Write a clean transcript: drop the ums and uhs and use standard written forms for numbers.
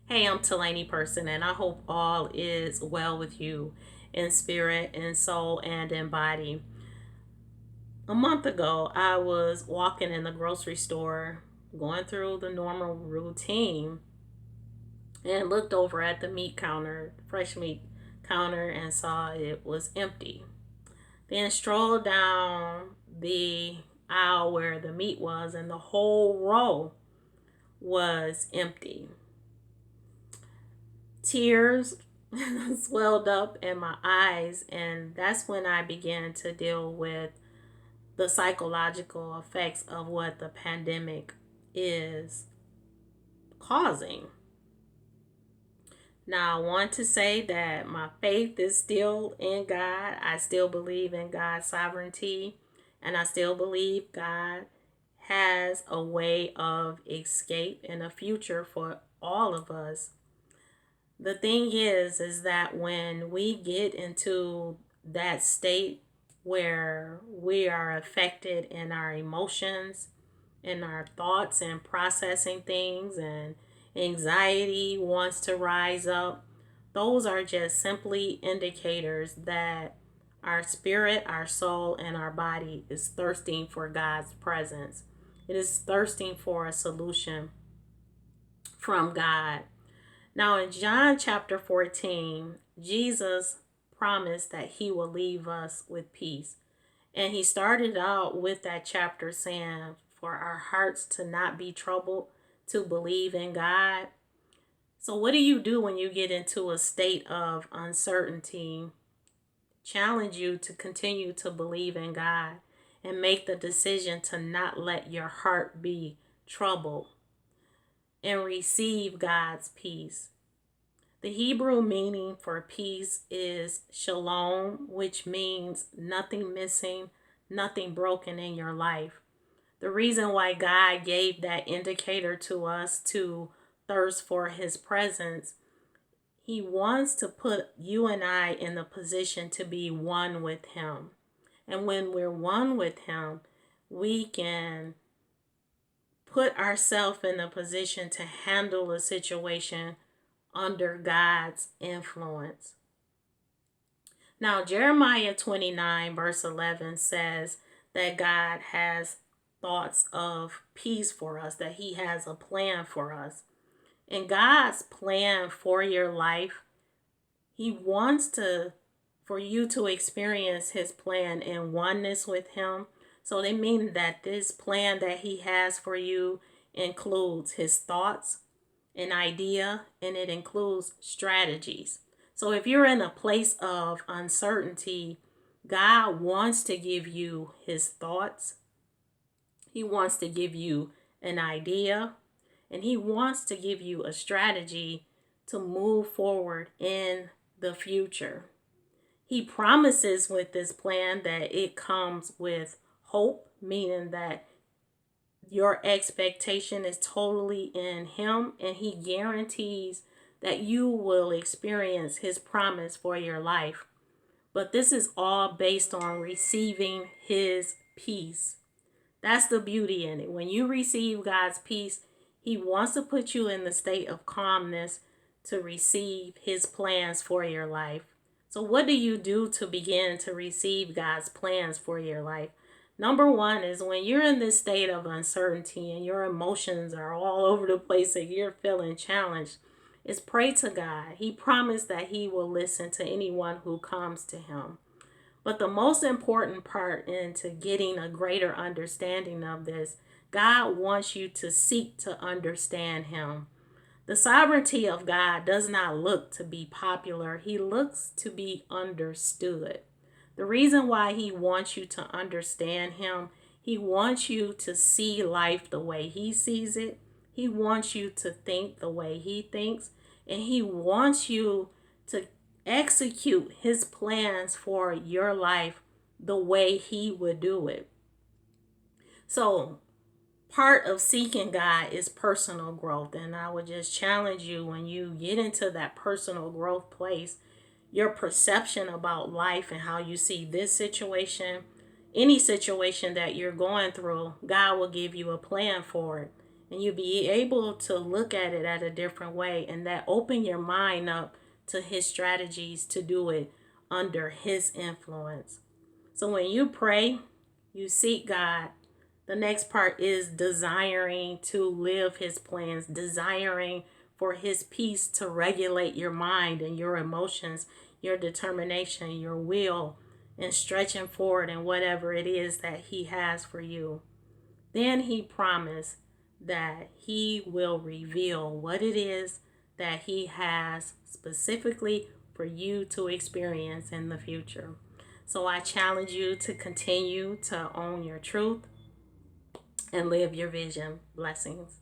Hey, I'm Talani Person, and I hope all is well with you in spirit, in soul, and in body. A month ago, I was walking in the grocery store, going through the normal routine, and looked over at the meat counter, fresh meat counter, and saw it was empty. Then strolled down the aisle where the meat was, and the whole row was empty. Tears swelled up in my eyes, and that's when I began to deal with the psychological effects of what the pandemic is causing. Now, I want to say that my faith is still in God. I still believe in God's sovereignty, and I still believe God has a way of escape and a future for all of us. The thing is that when we get into that state where we are affected in our emotions, in our thoughts, and processing things, and anxiety wants to rise up, those are just simply indicators that our spirit, our soul, and our body is thirsting for God's presence. It is thirsting for a solution from God. Now, in John chapter 14, Jesus promised that he will leave us with peace. And he started out with that chapter saying, for our hearts to not be troubled, to believe in God. So, what do you do when you get into a state of uncertainty? Challenge you to continue to believe in God and make the decision to not let your heart be troubled and receive God's peace. The Hebrew meaning for peace is shalom, which means nothing missing, nothing broken in your life. The reason why God gave that indicator to us to thirst for his presence, he wants to put you and I in the position to be one with him. And when we're one with him, we can put ourselves in a position to handle a situation under God's influence. Now, Jeremiah 29, verse 11 says that God has thoughts of peace for us, that he has a plan for us. And God's plan for your life, he wants for you to experience his plan in oneness with him. So they mean that this plan that he has for you includes his thoughts, an idea, and it includes strategies. So if you're in a place of uncertainty, God wants to give you his thoughts. He wants to give you an idea, and he wants to give you a strategy to move forward in the future. He promises with this plan that it comes with hope, meaning that your expectation is totally in him, and he guarantees that you will experience his promise for your life. But this is all based on receiving his peace. That's the beauty in it. When you receive God's peace, he wants to put you in the state of calmness to receive his plans for your life. So what do you do to begin to receive God's plans for your life? Number one is when you're in this state of uncertainty and your emotions are all over the place and you're feeling challenged, is pray to God. He promised that he will listen to anyone who comes to him. But the most important part into getting a greater understanding of this, God wants you to seek to understand him. The sovereignty of God does not look to be popular. He looks to be understood. The reason why he wants you to understand him, he wants you to see life the way he sees it. He wants you to think the way he thinks. And he wants you to execute his plans for your life the way he would do it. So, part of seeking God is personal growth. And I would just challenge you when you get into that personal growth place, your perception about life and how you see this situation, any situation that you're going through, God will give you a plan for it. and you'll be able to look at it at a different way, and that open your mind up to his strategies to do it under his influence. So when you pray, you seek God. The next part is desiring to live his plans, desiring for his peace to regulate your mind and your emotions, your determination, your will, and stretching forward in whatever it is that he has for you. Then he promised that he will reveal what it is that he has specifically for you to experience in the future. So I challenge you to continue to own your truth and live your vision. Blessings.